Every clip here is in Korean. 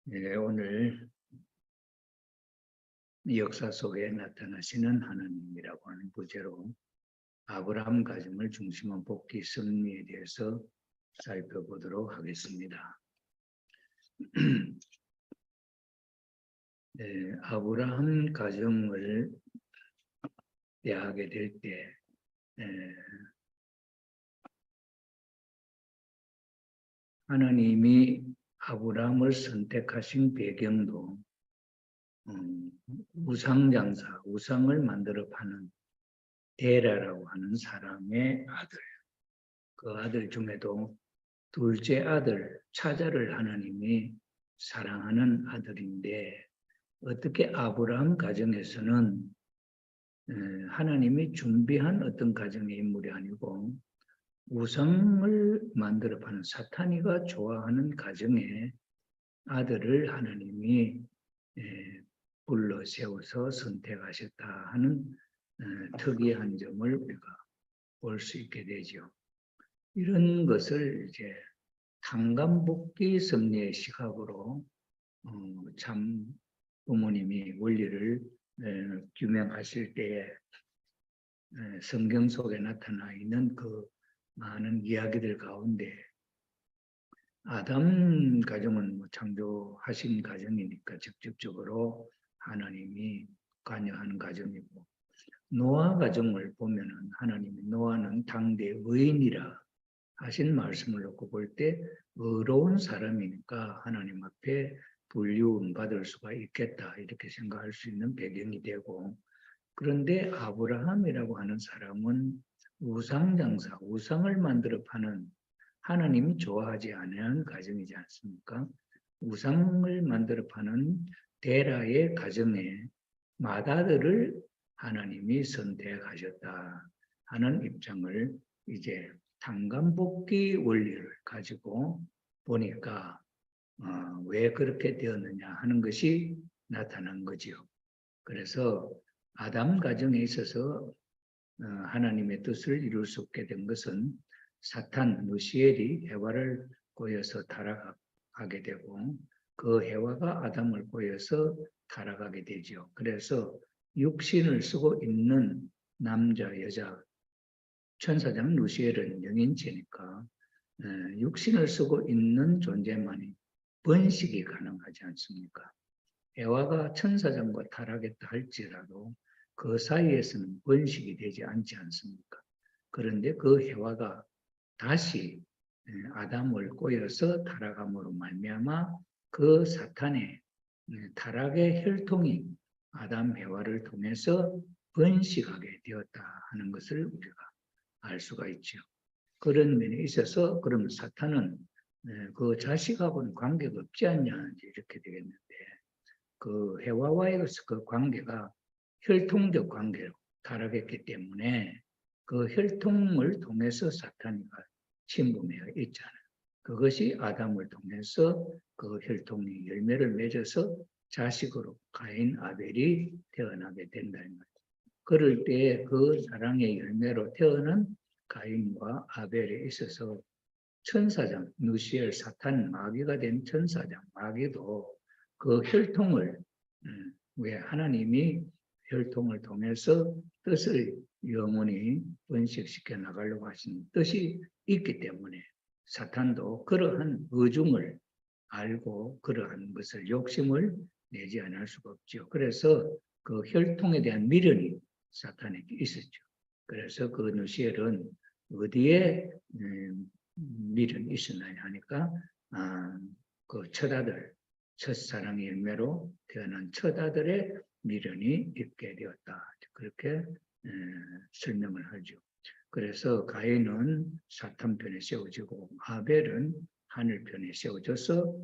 네, 오늘 역사 속에 나타나시는 하나님이라고 하는 부제로 아브라함 가정을 중심한 복귀 승리에 대해서 살펴보도록 하겠습니다. 네, 아브라함 가정을 대하게 될 때 하나님이 아브라함을 선택하신 배경도 우상장사, 우상을 만들어 파는 데라라고 하는 사람의 아들, 그 아들 중에도 둘째 아들 차자를 하나님이 사랑하는 아들인데, 어떻게 아브라함 가정에서는 하나님이 준비한 어떤 가정의 인물이 아니고 우상을 만들어 파는 사탄이가 좋아하는 가정의 아들을 하나님이 불러 세워서 선택하셨다 하는 특이한 점을 우리가 볼 수 있게 되죠. 이런 것을 이제 탕감복귀 섭리의 시각으로 참 부모님이 원리를 규명하실 때에 성경 속에 나타나 있는 그 많은 이야기들 가운데 아담 가정은 창조하신 가정이니까 직접적으로 하나님이 관여하는 가정이고, 노아 가정을 보면은 하나님이 노아는 당대 의인이라 하신 말씀을 놓고 볼 때 의로운 사람이니까 하나님 앞에 불리움 받을 수가 있겠다 이렇게 생각할 수 있는 배경이 되고, 그런데 아브라함이라고 하는 사람은 우상장사, 우상을 만들어 파는 하나님이 좋아하지 않는 가정이지 않습니까? 우상을 만들어 파는 데라의 가정에 맏아들을 하나님이 선택하셨다 하는 입장을 이제 탕감복귀 원리를 가지고 보니까 왜 그렇게 되었느냐 하는 것이 나타난 거지요. 그래서 아담 가정에 있어서 하나님의 뜻을 이룰 수 없게 된 것은 사탄 루시엘이 해와를 꼬여서 타락하게 되고, 그 해와가 아담을 꼬여서 타락하게 되죠. 그래서 육신을 쓰고 있는 남자 여자, 천사장 루시엘은 영인체니까 육신을 쓰고 있는 존재만이 번식이 가능하지 않습니까? 해와가 천사장과 타락했다 할지라도 그 사이에서는 번식이 되지 않지 않습니까? 그런데 그 해와가 다시 아담을 꼬여서 타락함으로 말미암아 그 사탄의 타락의 혈통이 아담 해와를 통해서 번식하게 되었다 하는 것을 우리가 알 수가 있죠. 그런 면에 있어서 그러면 사탄은 그 자식하고는 관계가 없지 않냐 이렇게 되겠는데, 그 해와와의 그 관계가 혈통적 관계로 타락했기 때문에 그 혈통을 통해서 사탄이가 침범되어 있잖아요. 그것이 아담을 통해서 그 혈통이 열매를 맺어서 자식으로 가인 아벨이 태어나게 된다는 거죠. 그럴 때 그 사랑의 열매로 태어난 가인과 아벨에 있어서 천사장, 누시엘, 사탄, 마귀가 된 천사장, 마귀도 그 혈통을, 왜 하나님이 혈통을 통해서 뜻을 영원히 번식시켜 나가려고 하신 뜻이 있기 때문에 사탄도 그러한 의중을 알고 그러한 것을 욕심을 내지 않을 수가 없죠. 그래서 그 혈통에 대한 미련이 사탄에게 있었죠. 그래서 그 누시엘은 어디에 미련이 있었느냐 하니까 그 첫아들, 첫사랑의 열매로 태어난 첫아들의 미련이 있게 되었다. 그렇게 설명을 하죠. 그래서 가인은 사탄 편에 세워지고 아벨은 하늘 편에 세워져서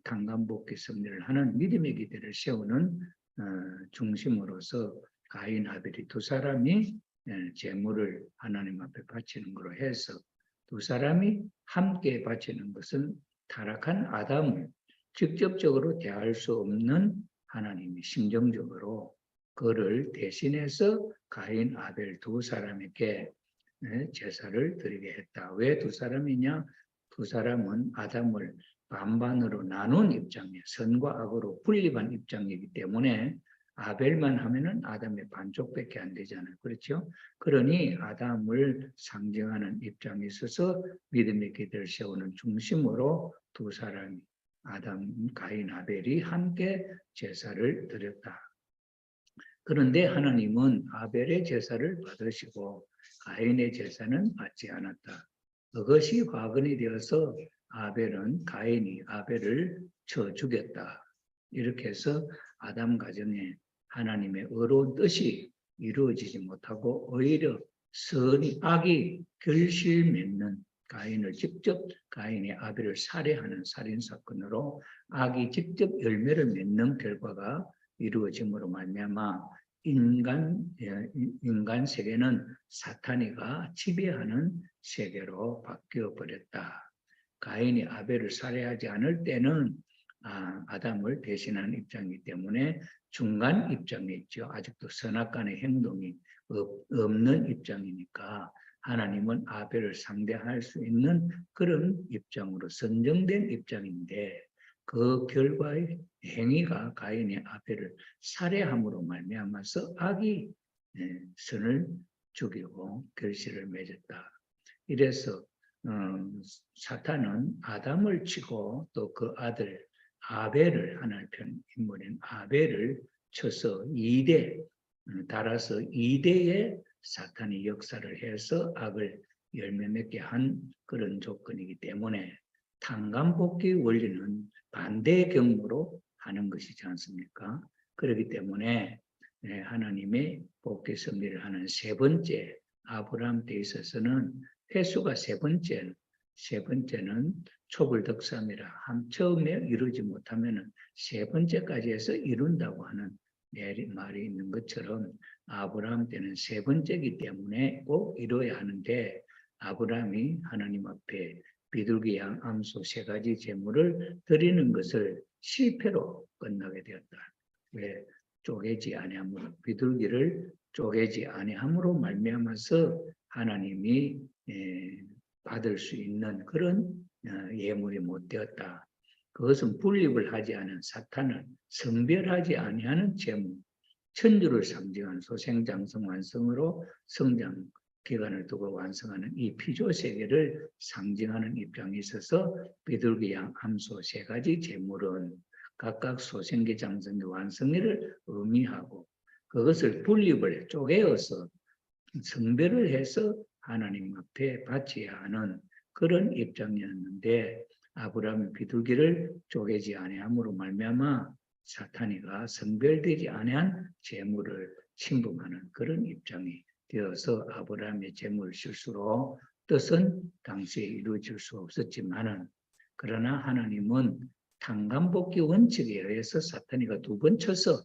탕감복귀 섭리를 하는 믿음의 기대를 세우는 중심으로서 가인, 아벨이 두 사람이 제물을 하나님 앞에 바치는 것으로 해서 두 사람이 함께 바치는 것은 타락한 아담을 직접적으로 대할 수 없는 하나님이 심정적으로 그를 대신해서 가인, 아벨 두 사람에게 제사를 드리게 했다. 왜 두 사람이냐? 두 사람은 아담을 반반으로 나눈 입장이에요. 선과 악으로 분립한 입장이기 때문에 아벨만 하면은 아담의 반쪽밖에 안 되잖아요. 그렇죠? 그러니 아담을 상징하는 입장에 있어서 믿음의 기대를 세우는 중심으로 두 사람이 아담, 가인, 아벨이 함께 제사를 드렸다. 그런데 하나님은 아벨의 제사를 받으시고 가인의 제사는 받지 않았다. 그것이 화근이 되어서 아벨은 가인이 아벨을 쳐 죽였다. 이렇게 해서 아담 가정에 하나님의 의로운 뜻이 이루어지지 못하고 오히려 선이 악이 결실 맺는 가인을 직접 가인의 아벨을 살해하는 살인사건으로 악이 직접 열매를 맺는 결과가 이루어짐으로 말미암아 인간 세계는 사탄이가 지배하는 세계로 바뀌어 버렸다. 가인이 아벨을 살해하지 않을 때는 아담을 대신하는 입장이기 때문에 중간 입장에 있죠. 아직도 선악간의 행동이 없는 입장이니까 하나님은 아벨을 상대할 수 있는 그런 입장으로 선정된 입장인데 그 결과의 행위가 가인의 아벨을 살해함으로 말미암아서 악이 선을 죽이고 결실을 맺었다. 이래서 사탄은 아담을 치고 또 그 아들 아벨을 하나의 편 인물인 아벨을 쳐서 2대 달아서 2대의 사탄이 역사를 해서 악을 열매 맺게 한 그런 조건이기 때문에 tan간복귀 원리는 반대의 경우로 하는 것이지 않습니까? 그렇기 때문에 하나님의 복귀 섭리를 하는 세 번째 아브라함 때 있어서는 횟수가 세 번째는 초불덕삼이라 처음에 이루지 못하면 세 번째까지 해서 이룬다고 하는 말이 있는 것처럼 아브라함 때는 세 번째이기 때문에 꼭 이루어야 하는데 아브라함이 하나님 앞에 비둘기 양 암소 세 가지 제물을 드리는 것을 실패로 끝나게 되었다. 왜? 쪼개지 아니함으로 비둘기를 쪼개지 아니함으로 말미암아서 하나님이 받을 수 있는 그런 예물이 못 되었다. 그것은 분립을 하지 않은 사탄을 성별하지 아니하는 제물, 천주를 상징하는 소생장성 완성으로 성장 기간을 두고 완성하는 이 피조 세계를 상징하는 입장에 있어서 비둘기 양 암소 세 가지 제물은 각각 소생계 장성의 완성을 의미하고 그것을 분립을 쪼개어서 성별을 해서 하나님 앞에 바쳐야 하는 그런 입장이었는데 아브라함의 비둘기를 쪼개지 아니함으로 말미암아 사탄이가 성별되지 아니한 재물을 침범하는 그런 입장이 되어서 아브라함의 재물 실수로 뜻은 당시에 이루어질 수 없었지만은 그러나 하나님은 tan간복귀 원칙에 의해서 사탄이가 두 번 쳐서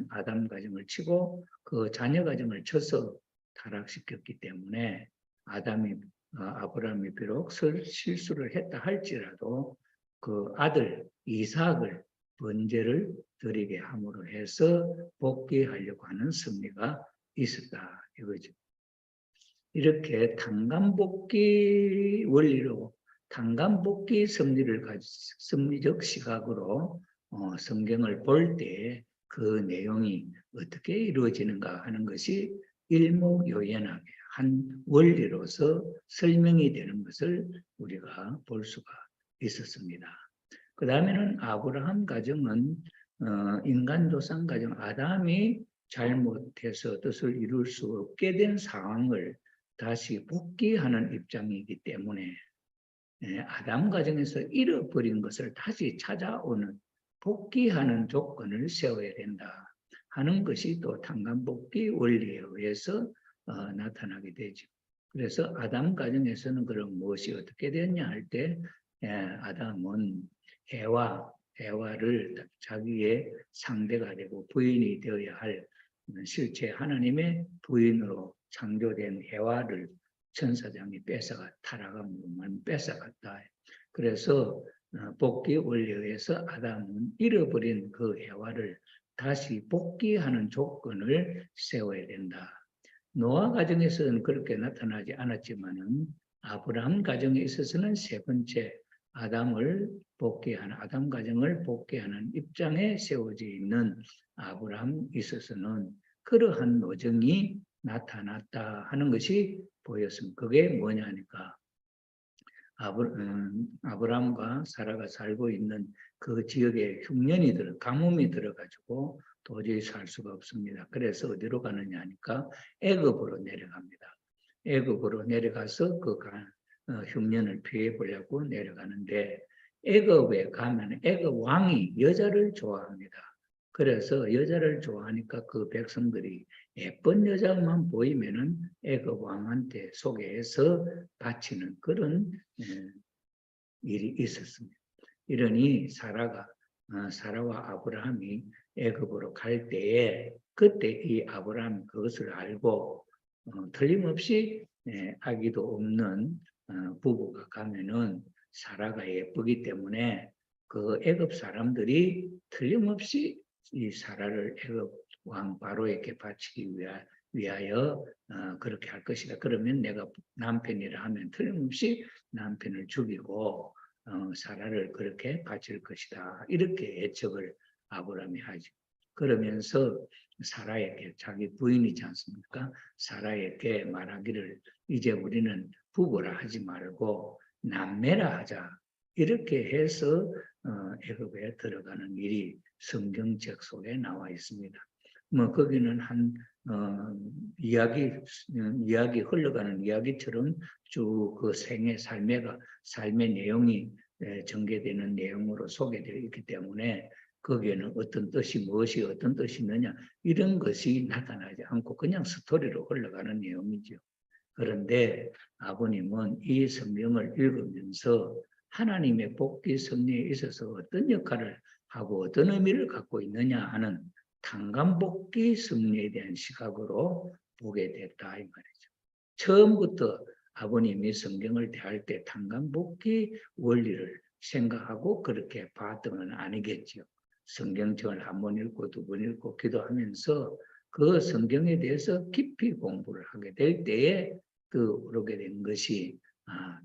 아담 가정을 치고 그 자녀 가정을 쳐서 타락시켰기 때문에 아브라함이 비록 실수를 했다 할지라도 그 아들 이삭을 번제를 드리게 함으로 해서 복귀하려고 하는 섭리가 있었다 이거죠. 이렇게 tan간복귀 원리로 tan간복귀 섭리적 시각으로 성경을 볼 때 그 내용이 어떻게 이루어지는가 하는 것이 일목요연하게 한 원리로서 설명이 되는 것을 우리가 볼 수가 있었습니다. 그 다음에는 아브라함 가정은 인간 조상 가정 아담이 잘못해서 뜻을 이룰 수 없게 된 상황을 다시 복귀하는 입장이기 때문에 아담 가정에서 잃어버린 것을 다시 찾아오는 복귀하는 조건을 세워야 된다 하는 것이 또 tan간복귀 원리에 의해서 나타나게 되죠. 그래서 아담 가정에서는 그럼 무엇이 어떻게 되었냐 할 때 아담은 해와를 자기의 상대가 되고 부인이 되어야 할 실제 하나님의 부인으로 창조된 해와를 천사장이 타락함으로만 뺏어갔다. 그래서 복귀 원리에 의해서 아담은 잃어버린 그 해와를 다시 복귀하는 조건을 세워야 된다. 노아 가정에서는 그렇게 나타나지 않았지만은 아브라함 가정에 있어서는 세 번째 아담을 복귀하는 아담 가정을 복귀하는 입장에 세워져 있는 아브라함에 있어서는 그러한 노정이 나타났다 하는 것이 보였습니다. 그게 뭐냐 하니까 아브라함과 사라가 살고 있는 그 지역에 흉년이 가뭄이 들어가지고 도저히 살 수가 없습니다. 그래서 어디로 가느냐 하니까 애굽으로 내려갑니다. 애굽으로 내려가서 그 흉년을 피해 보려고 내려가는데 애굽에 가면 애굽 왕이 여자를 좋아합니다. 그래서 여자를 좋아하니까 그 백성들이 예쁜 여자만 보이면은 애굽 왕한테 소개해서 바치는 그런 일이 있었습니다. 이러니 사라와 아브라함이 애굽으로 갈 때에 그때 이 아브라함이 그것을 알고 틀림없이 아기도 없는 부부가 가면은 사라가 예쁘기 때문에 그 애굽 사람들이 틀림없이 이 사라를 애굽 왕 바로에게 바치기 위하여 그렇게 할 것이다. 그러면 내가 남편이라 하면 틀림없이 남편을 죽이고 사라를 그렇게 바칠 것이다. 이렇게 예측을 아브라함이 하죠. 그러면서 사라에게 자기 부인이지 않습니까? 사라에게 말하기를 이제 우리는 부부라 하지 말고 남매라 하자. 이렇게 해서 애굽에 들어가는 일이 성경책 속에 나와 있습니다. 뭐 거기는 한 이야기 흘러가는 이야기처럼 쭉 그 삶의 내용이 전개되는 내용으로 소개되어 있기 때문에 거기에는 어떤 뜻이 무엇이 어떤 뜻이 있느냐 이런 것이 나타나지 않고 그냥 스토리로 흘러가는 내용이죠. 그런데 아버님은 이 성경을 읽으면서 하나님의 복귀 섭리에 있어서 어떤 역할을 하고 어떤 의미를 갖고 있느냐 하는 탄감복귀 섭리에 대한 시각으로 보게 됐다 이 말이죠. 처음부터 아버님이 성경을 대할 때 탄감복귀 원리를 생각하고 그렇게 봤던 건 아니겠죠. 성경책을 한 번 읽고 두 번 읽고 기도하면서 그 성경에 대해서 깊이 공부를 하게 될 때에 그러게 된 것이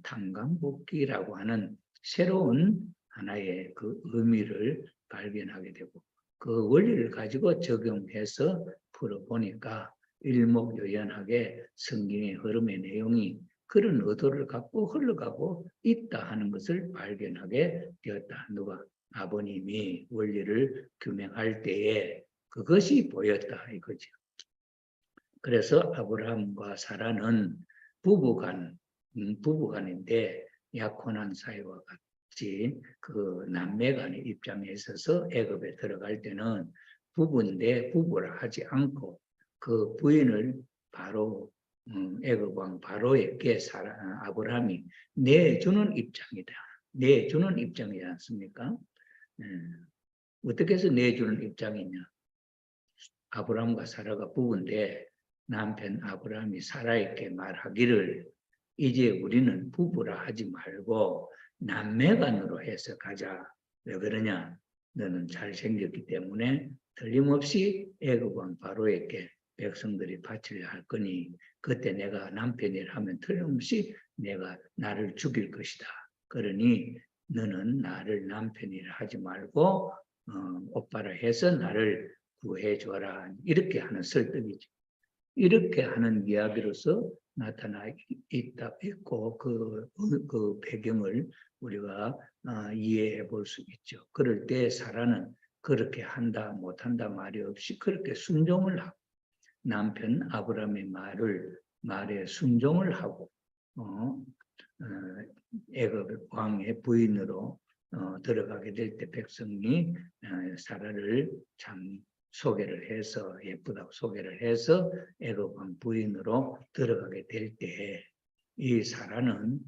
탄감복귀라고 하는 새로운 하나의 그 의미를 발견하게 되고 그 원리를 가지고 적용해서 풀어보니까 일목요연하게 성경의 흐름의 내용이 그런 의도를 갖고 흘러가고 있다 하는 것을 발견하게 되었다. 누가? 아버님이 원리를 규명할 때에 그것이 보였다 이거죠. 그래서 아브라함과 사라는 부부간인데 약혼한 사이와 같이 그 남매간의 입장에 있어서 애굽에 들어갈 때는 부부인데 부부라 하지 않고 그 부인을 바로 애굽 왕 바로에게 아브라함이 내주는 입장이다. 내주는 입장이지 않습니까? 어떻게 해서 내주는 입장이냐? 아브라함과 사라가 부부인데 남편 아브라함이 사라에게 말하기를 이제 우리는 부부라 하지 말고 남매간으로 해서 가자. 왜 그러냐? 너는 잘생겼기 때문에 틀림없이 애굽 왕 바로에게 백성들이 바치려 할 거니 그때 내가 남편이라 하면 틀림없이 내가 나를 죽일 것이다. 그러니 너는 나를 남편이라 하지 말고 오빠라 해서 나를 구해줘라. 이렇게 하는 설득이죠. 이렇게 하는 이야기로서 나타나 있고 그 배경을 우리가 이해해 볼 수 있죠. 그럴 때 사라는 그렇게 한다 못한다 말이 없이 그렇게 순종을 하고 남편 아브라함의 말에 순종을 하고 애굽 왕의 부인으로 들어가게 될 때 백성이 사라를 참 소개를 해서 예쁘다고 소개를 해서 애굽 왕 부인으로 들어가게 될 때 이 사라는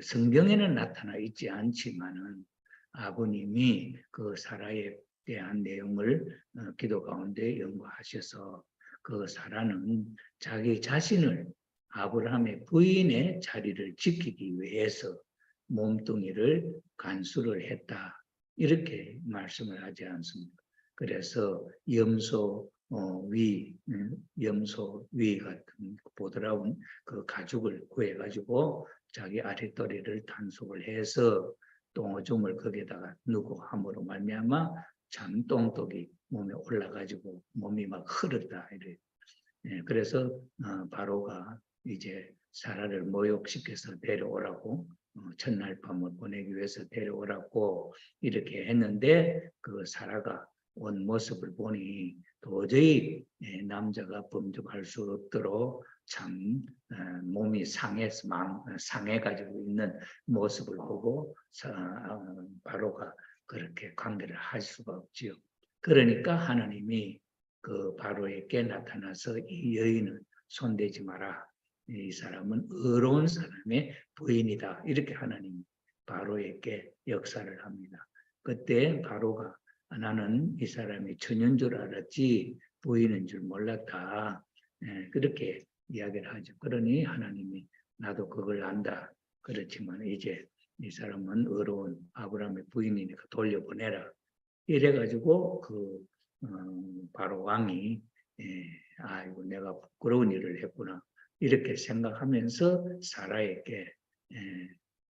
성경에는 나타나 있지 않지만은 아버님이 그 사라에 대한 내용을 기도 가운데 연구하셔서 그 사라는 자기 자신을 아브라함의 부인의 자리를 지키기 위해서 몸뚱이를 간수를 했다. 이렇게 말씀을 하지 않습니까? 그래서 염소 위 같은 보드라운 그 가죽을 구해가지고 자기 아랫도리를 단속을 해서 똥오줌을 거기다가 넣고 함으로 말미암아 참 똥독이 몸에 올라가지고 몸이 막 흐르다 이래. 그래서 바로가 이제 사라를 모욕시켜서 데려오라고 첫날 밤을 보내기 위해서 데려오라고 이렇게 했는데 그 사라가 온 모습을 보니 도저히 남자가 범접할 수 없도록 참 몸이 상해가지고 있는 모습을 보고 바로가 그렇게 관계를 할 수가 없지요. 그러니까 하나님이 그 바로에게 나타나서 이 여인은 손대지 마라. 이 사람은 의로운 사람의 부인이다. 이렇게 하나님 바로에게 역사를 합니다. 그때 바로가 나는 이 사람이 처녀인 줄 알았지 부인인 줄 몰랐다. 그렇게 이야기를 하죠. 그러니 하나님이 나도 그걸 안다. 그렇지만 이제 이 사람은 의로운 아브라함의 부인이니까 돌려보내라. 이래가지고 그 바로 왕이 아이고 내가 부끄러운 일을 했구나 이렇게 생각하면서 사라에게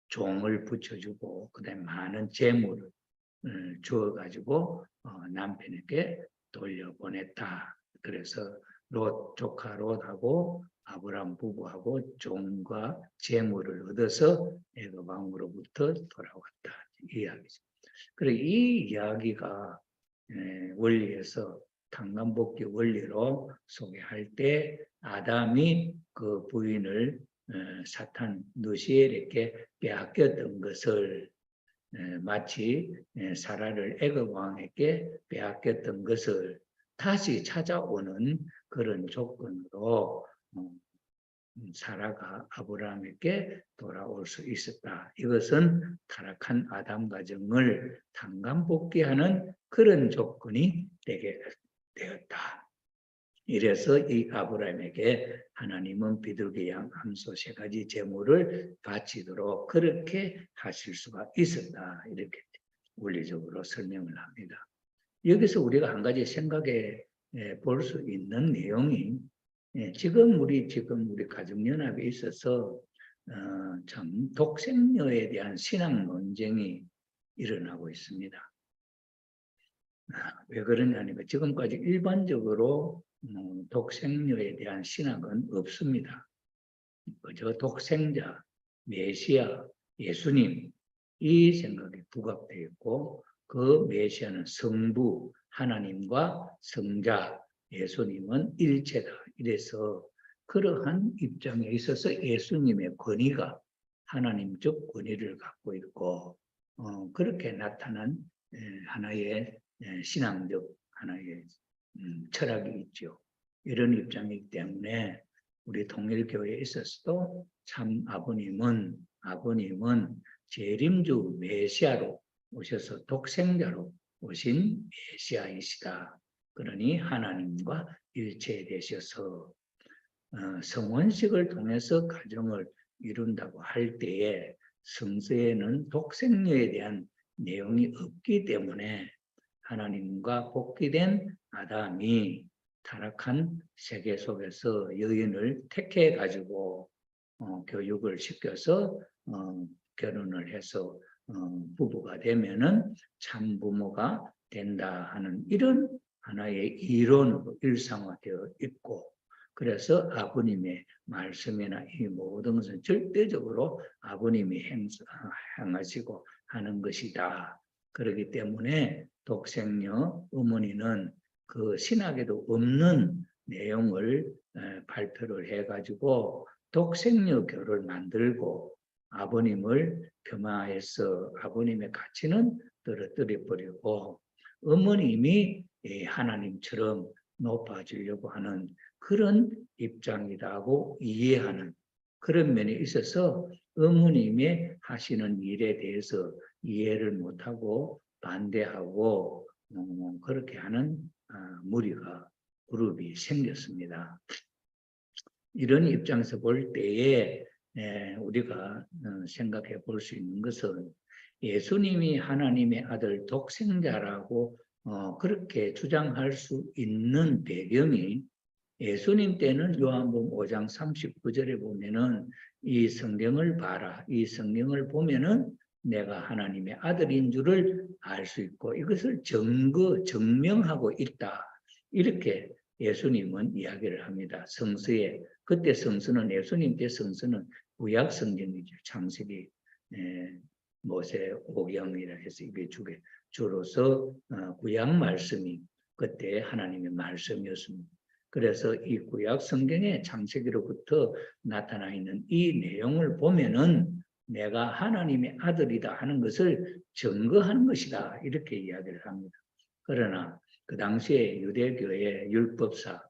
종을 붙여주고 그다음에 많은 재물을 주어가지고 남편에게 돌려보냈다. 그래서 롯 조카 롯하고 아브람 부부하고 종과 재물을 얻어서 애굽 왕으로부터 돌아왔다. 이 이야기죠. 그리고 이 이야기가 원리에서 당간복귀 원리로 소개할 때 아담이 그 부인을 사탄 누시엘에게 빼앗겼던 것을 마치 사라를 애굽 왕에게 빼앗겼던 것을 다시 찾아오는 그런 조건으로 사라가 아브라함에게 돌아올 수 있었다. 이것은 타락한 아담 가정을 당간복귀하는 그런 조건이 되게 되었다. 이래서 이 아브라함에게 하나님은 비둘기 양 암소 3가지 제물을 바치도록 그렇게 하실 수가 있었다. 이렇게 원리적으로 설명을 합니다. 여기서 우리가 한 가지 생각해 볼 수 있는 내용이 지금 우리 가정연합에 있어서 참 독생녀에 대한 신앙 논쟁이 일어나고 있습니다. 왜 그러냐니까 지금까지 일반적으로 독생녀에 대한 신학은 없습니다. 그저 독생자, 메시아, 예수님 이 생각이 부각되어 있고 그 메시아는 성부, 하나님과 성자, 예수님은 일체다. 이래서 그러한 입장에 있어서 예수님의 권위가 하나님적 권위를 갖고 있고 그렇게 나타난 하나의 신앙적 하나의 철학이 있죠. 이런 입장이기 때문에 우리 통일교회에 있어서도 참 아버님은 재림주 메시아로 오셔서 독생자로 오신 메시아이시다. 그러니 하나님과 일체되셔서 성원식을 통해서 가정을 이룬다고 할 때에 성서에는 독생녀에 대한 내용이 없기 때문에 하나님과 복귀된 아담이 타락한 세계 속에서 여인을 택해 가지고 교육을 시켜서 결혼을 해서 부부가 되면은 참 부모가 된다 하는 이런 하나의 이론으로 일상화되어 있고 그래서 아버님의 말씀이나 이 모든 것은 절대적으로 아버님이 행하시고 하는 것이다. 그렇기 때문에 독생녀 어머니는 그 신학에도 없는 내용을 발표를 해가지고 독생녀교를 만들고 아버님을 폄하해서 아버님의 가치는 떨어뜨려 버리고 어머님이 하나님처럼 높아지려고 하는 그런 입장이라고 이해하는 그런 면에 있어서 어머님의 하시는 일에 대해서 이해를 못하고 반대하고 그렇게 하는 무리가 그룹이 생겼습니다. 이런 입장에서 볼 때에 우리가 생각해 볼 수 있는 것은 예수님이 하나님의 아들 독생자라고 그렇게 주장할 수 있는 배경이 예수님 때는 요한복음 5장 39절에 보면은 이 성경을 봐라. 이 성경을 보면은 내가 하나님의 아들인 줄을 알 수 있고 이것을 증명하고 있다. 이렇게 예수님은 이야기를 합니다. 성서에 그때 성서는 예수님 때 성서는 구약 성경이죠. 창세기, 모세 오경이라 해서 이게 주로서 구약 말씀이 그때 하나님의 말씀이었습니다. 그래서 이 구약 성경의 창세기로부터 나타나 있는 이 내용을 보면은 내가 하나님의 아들이다 하는 것을 증거하는 것이다. 이렇게 이야기를 합니다. 그러나 그 당시에 유대교의 율법사,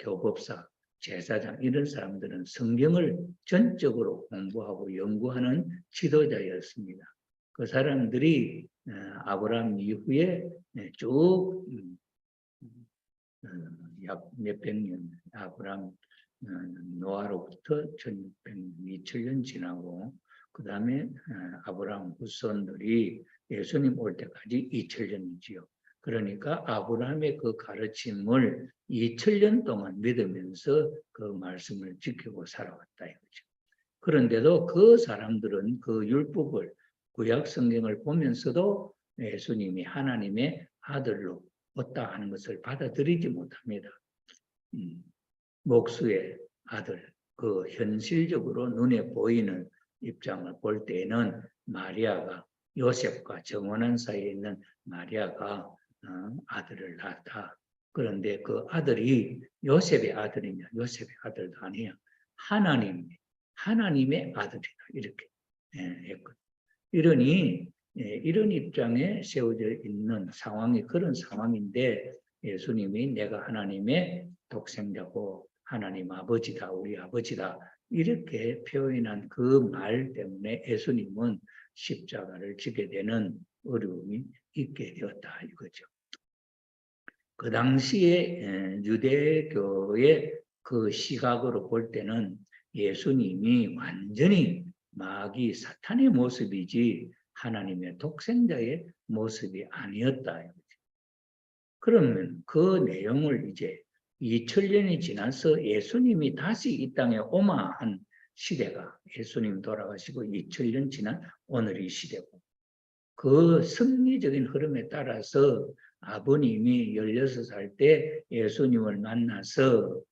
교법사, 제사장 이런 사람들은 성경을 전적으로 공부하고 연구하는 지도자였습니다. 그 사람들이 아브라함 이후에 쭉 약 몇백 년, 아브라함 노아로부터 1600년, 2000년 지나고 그 다음에 아브라함 후손들이 예수님 올 때까지 2000년이지요. 그러니까 아브라함의 그 가르침을 2000년 동안 믿으면서 그 말씀을 지키고 살아왔다 이거죠. 그런데도 그 사람들은 그 율법을 구약 성경을 보면서도 예수님이 하나님의 아들로 왔다 하는 것을 받아들이지 못합니다. 목수의 아들, 그 현실적으로 눈에 보이는 입장을 볼 때에는 마리아가 요셉과 정혼한 사이에 있는 마리아가 아들을 낳았다. 그런데 그 아들이 요셉의 아들이냐? 요셉의 아들도 아니야. 하나님의 아들이다. 이렇게 했거든요. 이런 입장에 세워져 있는 상황이 그런 상황인데 예수님이 내가 하나님의 독생자고 하나님 아버지다, 우리 아버지다 이렇게 표현한 그 말 때문에 예수님은 십자가를 지게 되는 어려움이 있게 되었다 이거죠. 그 당시에 유대교의 그 시각으로 볼 때는 예수님이 완전히 마귀 사탄의 모습이지 하나님의 독생자의 모습이 아니었다. 그러면 그 내용을 이제 2000년이 지나서 예수님이 다시 이 땅에 오마한 시대가 예수님 돌아가시고 2000년 지난 오늘의 시대고 그 승리적인 흐름에 따라서 아버님이 16살 때 예수님을 만나서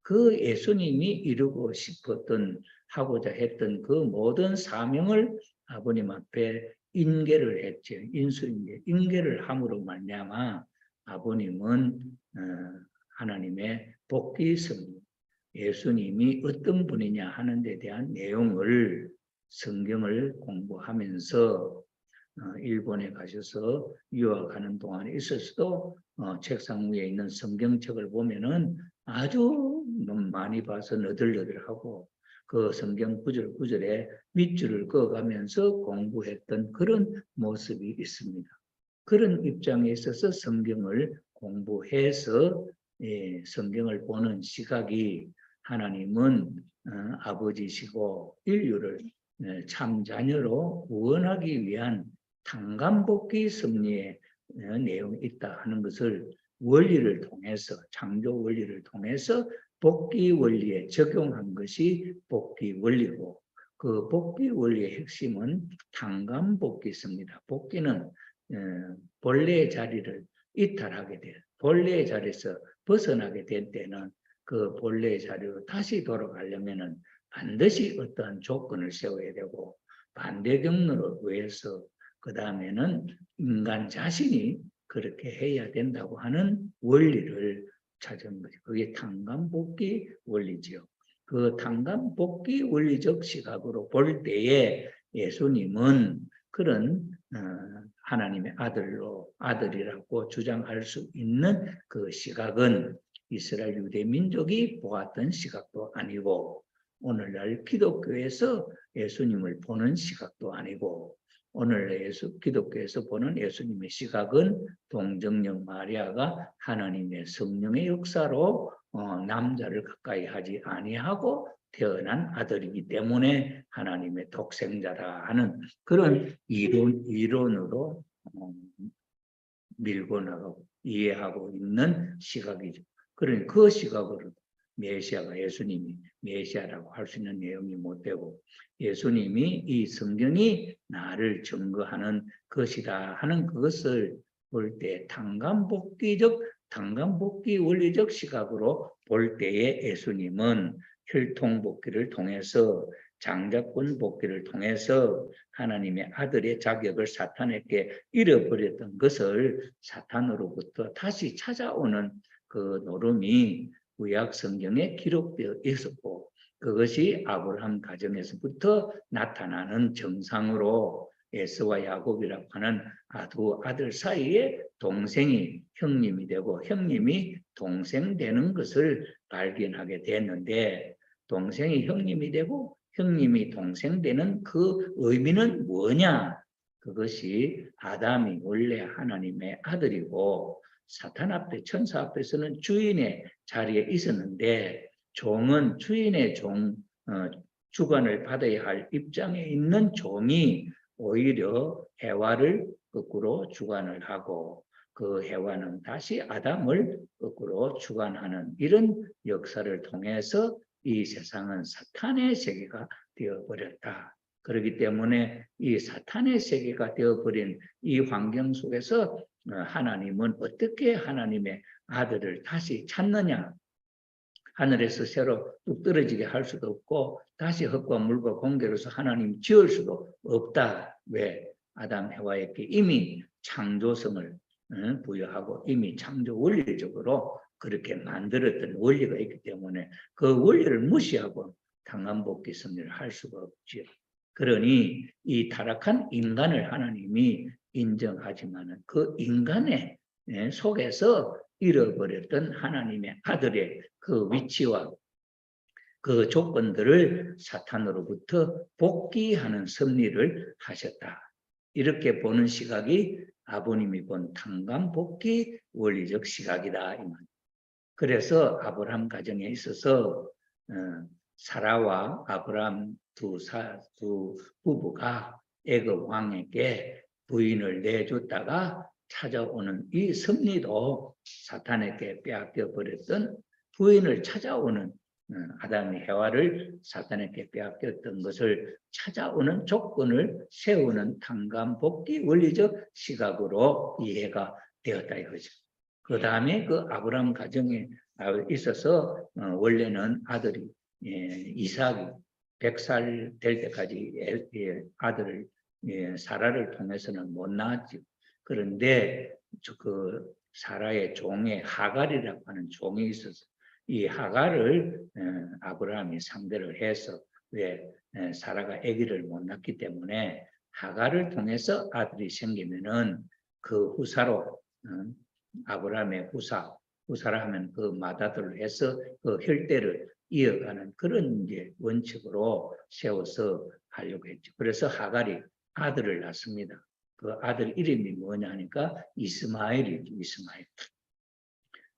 그 예수님이 이루고 싶었던 하고자 했던 그 모든 사명을 아버님 앞에 인계를 했죠. 인계를 함으로 말미암아 아버님은 하나님의 복귀 성령, 예수님이 어떤 분이냐 하는 데 대한 내용을 성경을 공부하면서 일본에 가셔서 유학하는 동안에 있었어도 책상 위에 있는 성경책을 보면은 아주 많이 봐서 너덜너덜하고 그 성경 구절구절에 밑줄을 그어가면서 공부했던 그런 모습이 있습니다. 그런 입장에 있어서 성경을 공부해서 성경을 보는 시각이 하나님은 아버지시고 인류를 참 자녀로 구원하기 위한 tan감복귀 섭리의 내용이 있다 하는 것을 원리를 통해서 창조 원리를 통해서 복귀 원리에 적용한 것이 복귀 원리고 그 복귀 원리의 핵심은 tan감복귀입니다. 복귀는 본래의 자리를 이탈하게 돼 본래의 자리에서 벗어나게 될 때는 그 본래의 자리로 다시 돌아가려면은 반드시 어떠한 조건을 세워야 되고 반대 경로로 위해서 그 다음에는 인간 자신이 그렇게 해야 된다고 하는 원리를 찾은 거죠. 그게 tan감복귀 원리지요. 그 tan감복귀 원리적 시각으로 볼 때에 예수님은 그런 하나님의 아들이라고 주장할 수 있는 그 시각은 이스라엘 유대 민족이 보았던 시각도 아니고 오늘날 기독교에서 예수님을 보는 시각도 아니고 오늘 기독교에서 보는 예수님의 시각은 동정녀 마리아가 하나님의 성령의 역사로 남자를 가까이 하지 아니하고 태어난 아들이기 때문에 하나님의 독생자라 하는 그런 이론으로 밀고 나가고 이해하고 있는 시각이죠. 그러니 그 시각으로 메시아가 예수님이 메시아라고 할 수 있는 내용이 못 되고 예수님이 이 성경이 나를 증거하는 것이다 하는 그것을 볼 때 당간복귀 원리적 시각으로 볼 때에 예수님은 혈통복귀를 통해서 장자권 복귀를 통해서 하나님의 아들의 자격을 사탄에게 잃어버렸던 것을 사탄으로부터 다시 찾아오는 그 노름이 구약 성경에 기록되어 있었고 그것이 아브라함 가정에서부터 나타나는 정상으로 에서와 야곱이라고 하는 두 아들 사이에 동생이 형님이 되고 형님이 동생 되는 것을 발견하게 됐는데 동생이 형님이 되고 형님이 동생 되는 그 의미는 뭐냐? 그것이 아담이 원래 하나님의 아들이고 사탄 앞에 천사 앞에서는 주인의 자리에 있었는데 종은 주인의 주관을 받아야 할 입장에 있는 종이 오히려 해와를 거꾸로 주관을 하고 그 해와는 다시 아담을 거꾸로 주관하는 이런 역사를 통해서 이 세상은 사탄의 세계가 되어버렸다. 그렇기 때문에 이 사탄의 세계가 되어버린 이 환경 속에서 하나님은 어떻게 하나님의 아들을 다시 찾느냐. 하늘에서 새로 뚝 떨어지게 할 수도 없고 다시 흙과 물과 공기로서 하나님 지을 수도 없다. 왜? 아담 해와에게 이미 창조성을 부여하고 이미 창조 원리적으로 그렇게 만들었던 원리가 있기 때문에 그 원리를 무시하고 당간복귀 섭리를 할 수가 없지요. 그러니 이 타락한 인간을 하나님이 인정하지만은 그 인간의 속에서 잃어버렸던 하나님의 아들의 그 위치와 그 조건들을 사탄으로부터 복귀하는 섭리를 하셨다. 이렇게 보는 시각이 아버님이 본 당간복귀 원리적 시각이다. 그래서 아브라함 가정에 있어서 사라와 아브라함 두 부부가 애굽 왕에게 부인을 내줬다가 찾아오는 이 섭리도 사탄에게 빼앗겨 버렸던 부인을 찾아오는 아담이 해와를 사탄에게 빼앗겼던 것을 찾아오는 조건을 세우는 당간복귀 원리적 시각으로 이해가 되었다 이거죠. 그 다음에 그 아브라함 가정에 있어서 원래는 아들이 이삭이 100살 될 때까지 아들을 사라를 통해서는 못 낳았죠. 그런데 그 사라의 종의 하갈이라고 하는 종이 있어서 이 하갈을 아브라함이 상대를 해서 왜 사라가 아기를 못 낳기 때문에 하갈을 통해서 아들이 생기면은 그 후사로 아브라함의 후사라 하면 그 맏아들을 해서 그 혈대를 이어가는 그런 이제 원칙으로 세워서 하려고 했죠. 그래서 하갈이 아들을 낳습니다. 그 아들 이름이 뭐냐 하니까 이스마엘이죠.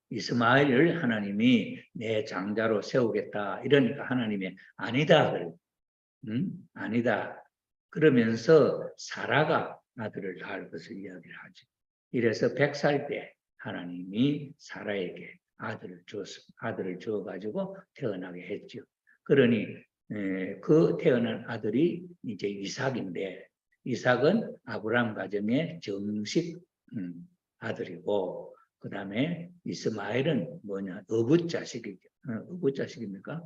이스마엘을 하나님이 내 장자로 세우겠다. 이러니까 하나님이 아니다. 아니다. 그러면서 사라가 아들을 낳을 것을 이야기를 하죠. 이래서 100살 때 하나님이 사라에게 아들을 주어가지고 태어나게 했죠. 그러니 그 태어난 아들이 이제 이삭인데 이삭은 아브라함 가정의 정식 아들이고 그 다음에 이스마엘은 뭐냐 어부자식이죠. 어부자식입니까?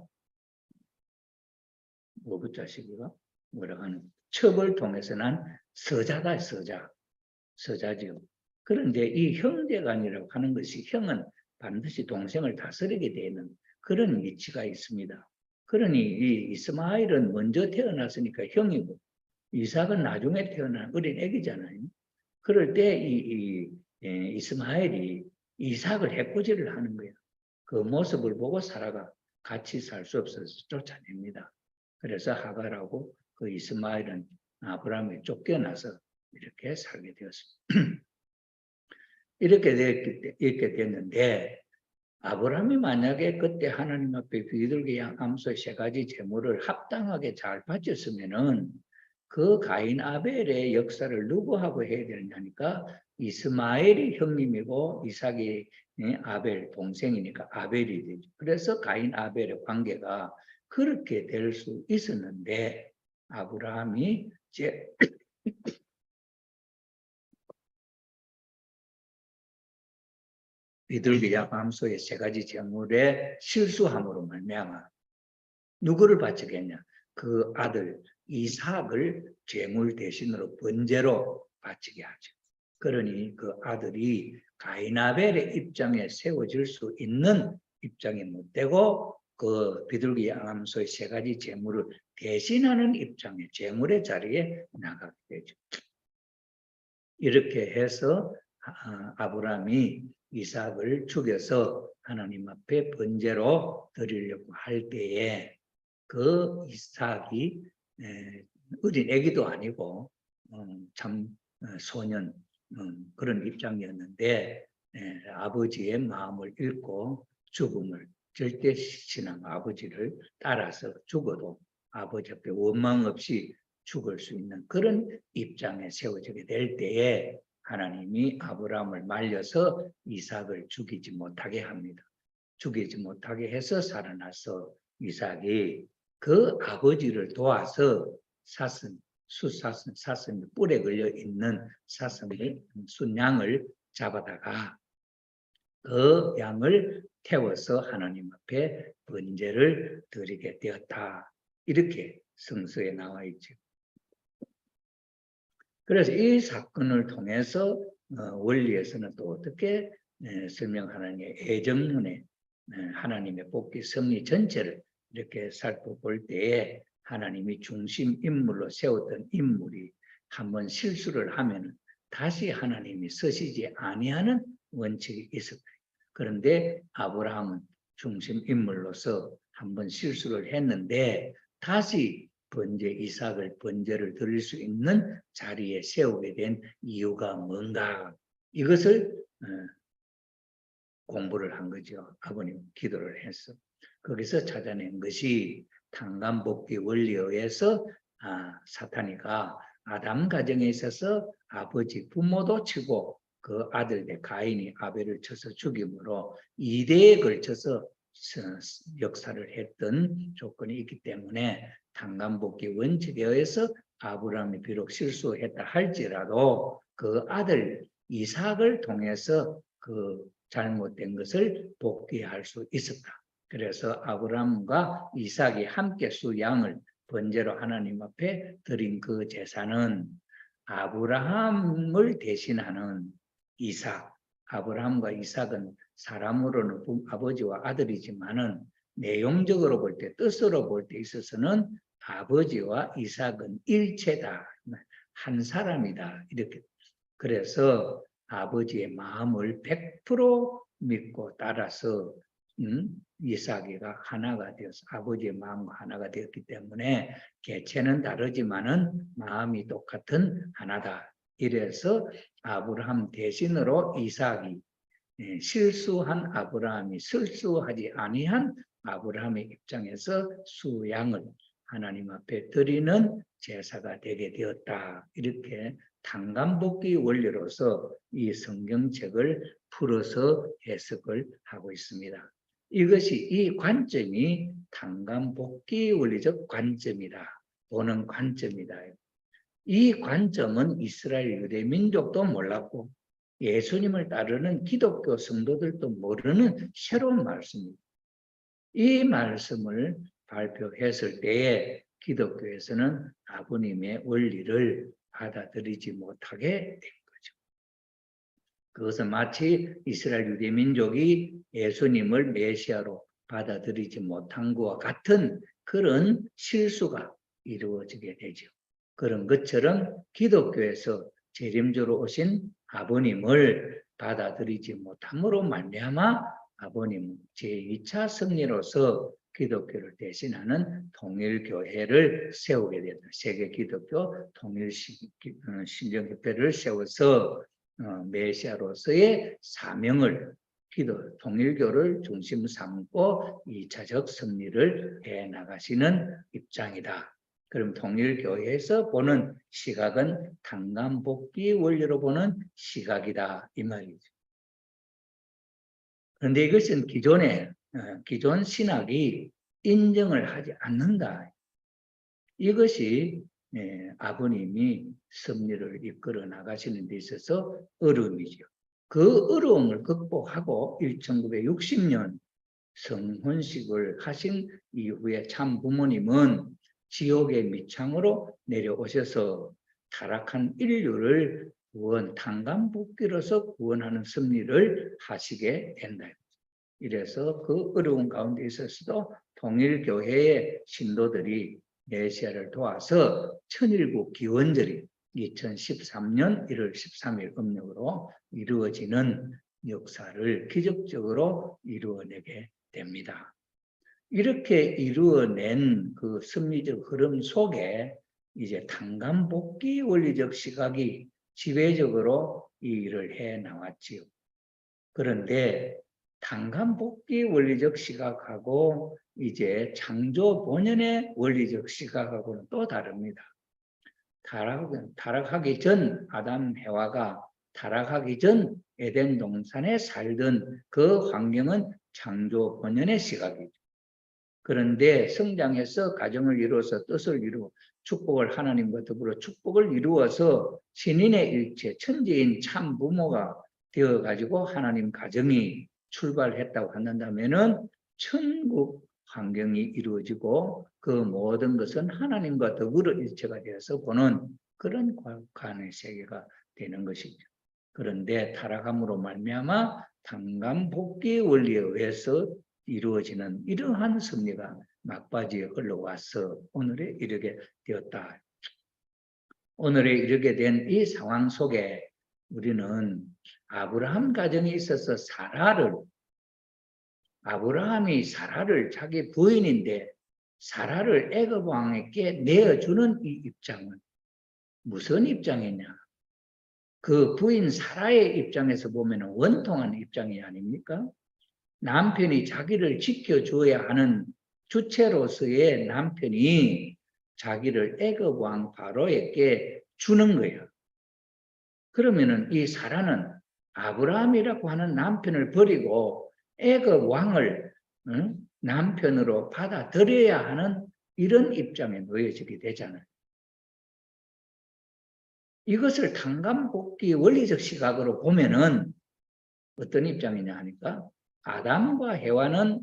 어부자식이가 뭐라고 하는 첩을 통해서 난 서자다. 서자죠. 그런데 이 형제간이라고 하는 것이 형은 반드시 동생을 다스리게 되는 그런 위치가 있습니다. 그러니 이 이스마엘은 먼저 태어났으니까 형이고 이삭은 나중에 태어난 어린 애기잖아요. 그럴 때 이스마엘이 이삭을 해코지를 하는 거예요. 그 모습을 보고 사라가 같이 살 수 없어서 쫓아냅니다. 그래서 하갈하고 그 이스마엘은 아브라함에 쫓겨나서 이렇게 살게 되었습니다. 이렇게 됐는데 아브라함이 만약에 그때 하나님 앞에 비둘기 양 암소 3가지 제물을 합당하게 잘 바쳤으면은 그 가인 아벨의 역사를 누구하고 해야 되느냐니까 이스마엘이 형님이고 이삭이 아벨 동생이니까 아벨이 되죠. 그래서 가인 아벨의 관계가 그렇게 될 수 있었는데 아브라함이 비둘기와 밤소의 세 가지 재물에 실수함으로 말미암아 누구를 바치겠냐? 그 아들 이삭을 제물 대신으로 번제로 바치게 하죠. 그러니 그 아들이 가인아벨의 입장에 세워질 수 있는 입장이 못 되고 그 비둘기 암소의 세 가지 제물을 대신하는 입장에 제물의 자리에 나가게 되죠. 이렇게 해서 아브라함이 이삭을 죽여서 하나님 앞에 번제로 드리려고 할 때에 그 이삭이 어린 애기도 아니고 참 소년 그런 입장이었는데 아버지의 마음을 읽고 죽음을 절대신앙 아버지를 따라서 죽어도 아버지 앞에 원망 없이 죽을 수 있는 그런 입장에 세워지게 될 때에 하나님이 아브라함을 말려서 이삭을 죽이지 못하게 합니다. 죽이지 못하게 해서 살아나서 이삭이 그 아버지를 도와서 사슴 뿔에 걸려 있는 사슴의 순양을 잡아다가 그 양을 태워서 하나님 앞에 번제를 드리게 되었다. 이렇게 성서에 나와 있죠. 그래서 이 사건을 통해서 원리에서는 또 어떻게 설명하느냐, 애정론의 하나님의 복귀 섭리 전체를 이렇게 살펴볼 때에 하나님이 중심 인물로 세웠던 인물이 한번 실수를 하면 다시 하나님이 쓰시지 아니하는 원칙이 있었다. 그런데 아브라함은 중심 인물로서 한번 실수를 했는데 다시 이삭을 번제를 드릴 수 있는 자리에 세우게 된 이유가 뭔가, 이것을 공부를 한 거죠. 아버님 기도를 해서 거기서 찾아낸 것이 탄감복귀 원리에 의해서 사탄이가 아담 가정에 있어서 아버지 부모도 치고 그 아들의 가인이 아벨을 쳐서 죽임으로 2대에 걸쳐서 역사를 했던 조건이 있기 때문에 탄감복귀 원칙에 의해서 아브라함이 비록 실수했다 할지라도 그 아들 이삭을 통해서 그 잘못된 것을 복귀할 수 있었다. 그래서 아브라함과 이삭이 함께 수양을 번제로 하나님 앞에 드린 그 제사는 아브라함을 대신하는 이삭, 아브라함과 이삭은 사람으로는 아버지와 아들이지만은 내용적으로 볼 때, 뜻으로 볼 때 있어서는 아버지와 이삭은 일체다, 한 사람이다, 이렇게. 그래서 아버지의 마음을 100% 믿고 따라서 이삭이가 하나가 되어서 아버지의 마음과 하나가 되었기 때문에 개체는 다르지만은 마음이 똑같은 하나다. 이래서 아브라함 대신으로 이삭이 실수한 아브라함이 실수하지 아니한 아브라함의 입장에서 수양을 하나님 앞에 드리는 제사가 되게 되었다. 이렇게 탄감복귀 원리로서 이 성경책을 풀어서 해석을 하고 있습니다. 이것이 이 관점이 탄감복귀 원리적 관점이다. 보는 관점이다. 이 관점은 이스라엘 유대 민족도 몰랐고 예수님을 따르는 기독교 성도들도 모르는 새로운 말씀입니다. 이 말씀을 발표했을 때에 기독교에서는 아버님의 원리를 받아들이지 못하게 된 거죠. 그것은 마치 이스라엘 유대 민족이 예수님을 메시아로 받아들이지 못한 것과 같은 그런 실수가 이루어지게 되죠. 그런 것처럼 기독교에서 재림주로 오신 아버님을 받아들이지 못함으로 말미암아 아버님은 제2차 승리로서 기독교를 대신하는 통일교회를 세우게 됩니다. 세계 기독교 통일신령협회를 세워서 메시아로서의 사명을 통일교를 중심 삼고 2차적 승리를 해나가시는 입장이다. 그럼 통일교회에서 보는 시각은 탄감복귀 원리로 보는 시각이다, 이 말이죠. 그런데 이것은 기존 신학이 인정을 하지 않는다. 이것이 아버님이 섭리를 이끌어 나가시는 데 있어서 어려움이죠. 그 어려움을 극복하고 1960년 성혼식을 하신 이후에 참 부모님은 지옥의 밑창으로 내려오셔서 타락한 인류를 탄감복귀로서 구원하는 섭리를 하시게 된다. 이래서 그 어려운 가운데 있어서도 통일교회의 신도들이 메시아를 도와서 천일국 기원절이 2013년 1월 13일 음력으로 이루어지는 역사를 기적적으로 이루어내게 됩니다. 이렇게 이루어낸 그 섭리적 흐름 속에 이제 탄감복귀 원리적 시각이 지배적으로 이 일을 해 나왔지요. 그런데 탄감복귀 원리적 시각하고 이제 창조 본연의 원리적 시각하고는 또 다릅니다. 타락하기 전 아담 해와가 타락하기 전 에덴 동산에 살던 그 환경은 창조 본연의 시각이죠. 그런데 성장해서 가정을 이루어서 뜻을 이루고 축복을 하나님과 더불어 축복을 이루어서 신인의 일체 천지인 참 부모가 되어가지고 하나님 가정이 출발했다고 한다면은 천국 환경이 이루어지고 그 모든 것은 하나님과 더불어 일체가 되어서 보는 그런 관의 세계가 되는 것이죠. 그런데 타락함으로 말미암아 탄감복귀 원리에 의해서 이루어지는 이러한 섭리가 막바지에 흘러와서 오늘에 이르게 되었다. 오늘에 이르게 된 이 상황 속에 우리는 아브라함 가정에 있어서 아브라함이 사라를 자기 부인인데 사라를 애굽 왕에게 내어주는 이 입장은 무슨 입장이냐? 그 부인 사라의 입장에서 보면 원통한 입장이 아닙니까? 남편이 자기를 지켜줘야 하는 주체로서의 남편이 자기를 애굽 왕 바로에게 주는 거예요. 그러면은 이 사라는 아브라함이라고 하는 남편을 버리고 애굽 왕을 남편으로 받아들여야 하는 이런 입장에 놓여지게 되잖아요. 이것을 탄감복귀 원리적 시각으로 보면은 어떤 입장이냐 하니까 아담과 해와는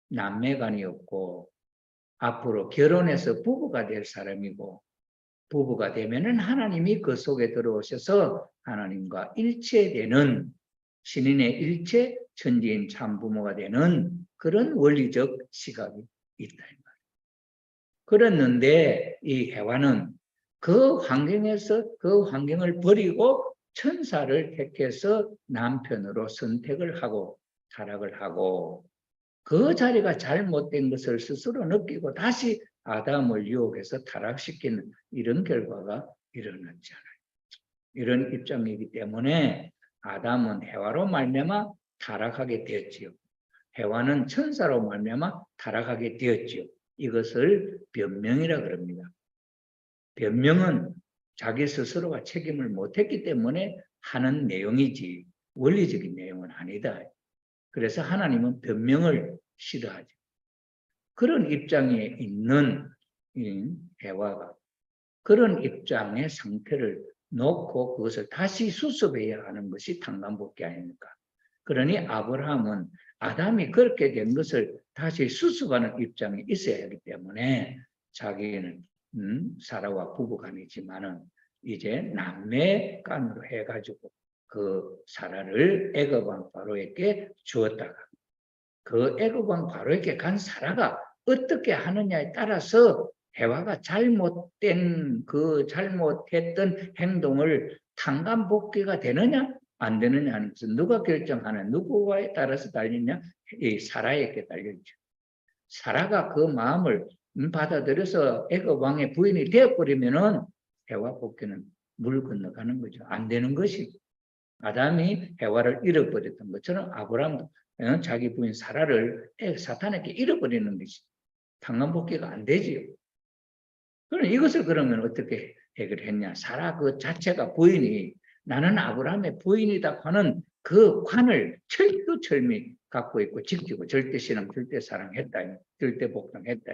남매간이었고 앞으로 결혼해서 부부가 될 사람이고 부부가 되면은 하나님이 그 속에 들어오셔서 하나님과 일체되는 신인의 일체 천지인 참부모가 되는 그런 원리적 시각이 있다. 그랬는데 이 해와는 그 환경에서 그 환경을 버리고 천사를 택해서 남편으로 선택을 하고 타락을 하고 그 자리가 잘못된 것을 스스로 느끼고 다시 아담을 유혹해서 타락시키는 이런 결과가 일어났잖아요. 이런 입장이기 때문에 아담은 해와로 말미암아 타락하게 되었지요. 해와는 천사로 말미암아 타락하게 되었지요. 이것을 변명이라 그럽니다. 변명은 자기 스스로가 책임을 못했기 때문에 하는 내용이지 원리적인 내용은 아니다. 그래서 하나님은 변명을 싫어하죠. 그런 입장에 있는 해와가 그런 입장의 상태를 놓고 그것을 다시 수습해야 하는 것이 탄감복귀 아닙니까? 그러니 아브라함은 아담이 그렇게 된 것을 다시 수습하는 입장이 있어야 하기 때문에 자기는 사라와 부부간이지만은 이제 남매간으로 해가지고 그 사라를 애굽 왕 바로에게 주었다가 그 애굽 왕 바로에게 간 사라가 어떻게 하느냐에 따라서 해와가 잘못된 그 잘못했던 행동을 탄감복귀가 되느냐 안 되느냐 하는 것은 누가 결정하는 누구와에 따라서 달리냐 이 사라에게 달려있죠. 사라가 그 마음을 받아들여서 애굽 왕의 부인이 되어버리면은 해와 복귀는 물 건너가는 거죠. 안 되는 것이 아담이 해와를 잃어버렸던 것처럼 아브라함도 자기 부인 사라를 사탄에게 잃어버리는 것이 탄감복귀가 안 되지요. 그럼 이것을 그러면 어떻게 해결했냐? 사라 그 자체가 부인이 나는 아브라함의 부인이다 하는 그 관을 철두철미 갖고 있고 지키고 절대 신앙, 절대 사랑했다, 절대 복종했다.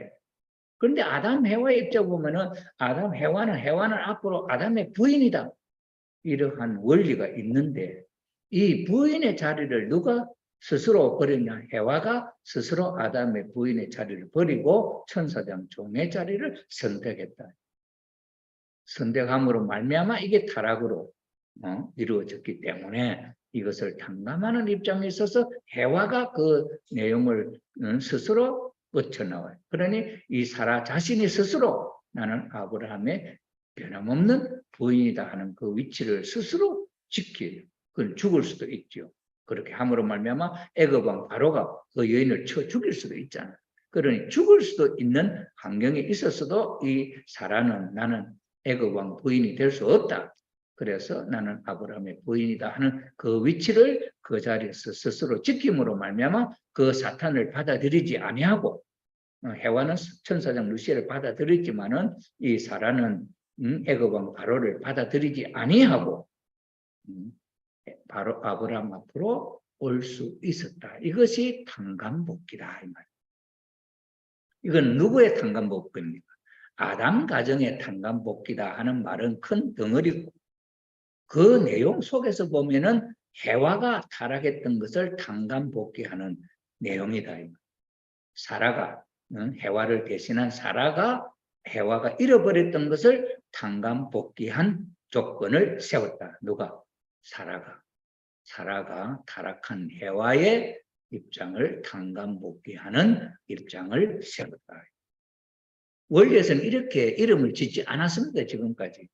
그런데 아담 해와의 입장 보면은 아담 해와는 앞으로 아담의 부인이다. 이러한 원리가 있는데 이 부인의 자리를 누가 스스로 버렸냐? 해와가 스스로 아담의 부인의 자리를 버리고 천사장 종의 자리를 선택했다. 선택함으로 말미암아 이게 타락으로 이루어졌기 때문에 이것을 탕감하는 입장에 있어서 해와가 그 내용을 스스로 뻗쳐나와요. 그러니 이 사라 자신이 스스로 나는 아브라함의 변함없는 부인이다 하는 그 위치를 스스로 지켜요. 그건 죽을 수도 있죠. 그렇게 함으로 말미암아 애굽 왕 바로가 그 여인을 쳐 죽일 수도 있잖아요. 그러니 죽을 수도 있는 환경에 있었어도 이 사라는 나는 애굽 왕 부인이 될 수 없다. 그래서 나는 아브라함의 부인이다 하는 그 위치를 그 자리에서 스스로 지킴으로 말미암아 그 사탄을 받아들이지 아니하고 해와는 천사장 루시엘을 받아들였지만은 이 사라는 애굽 왕 바로를 받아들이지 아니하고 바로 아브라함 앞으로 올 수 있었다. 이것이 탕감복귀다 이 말. 이건 누구의 탕감복귀입니까? 아담 가정의 탕감복귀다 하는 말은 큰 덩어리고 그 내용 속에서 보면은 해와가 타락했던 것을 탕감복귀하는 내용이다. 사라가 해와를 대신한 사라가 해와가 잃어버렸던 것을 탕감복귀한 조건을 세웠다. 누가? 사라가 타락한 해와의 입장을 탕감복귀하는 입장을 세웠다. 원리에서는 이렇게 이름을 짓지 않았습니다. 지금까지.